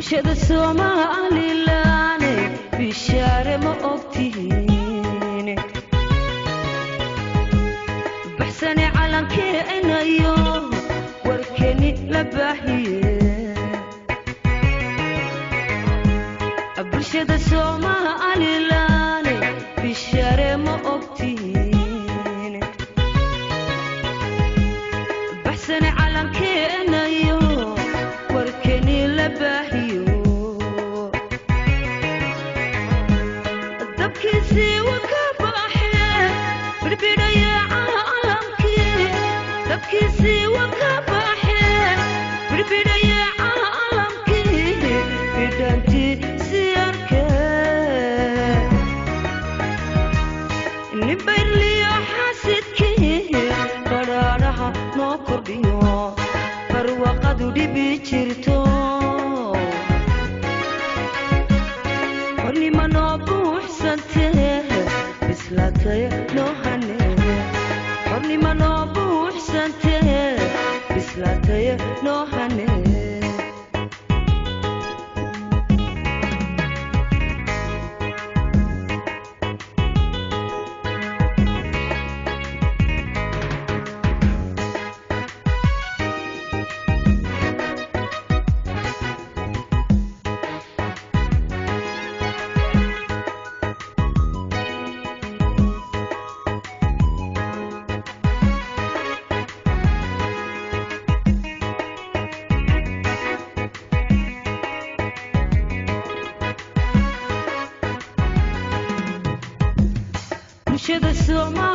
bulshada Somaliland bishaare ma ogtihiin baxsane calankeena iyo warkeeni la baahiye bulshada Somaliland bishaare ma ogtihiin baxsane calankeena iyo warkeeni la baahiyo dabkiisi waka baaxee birbidaya caalamkii dabkiisi waka baaxee birbidaya caalamkii bidhanti siyarka nibayliyo xasidkii qaraaraha noo kordhiyo barwaqadu dhibi jirto xornimo noo buuxsantee bislaatay noo hanee xornimo noo buuxsantee bislaatay noo hanee bulshada Somaliland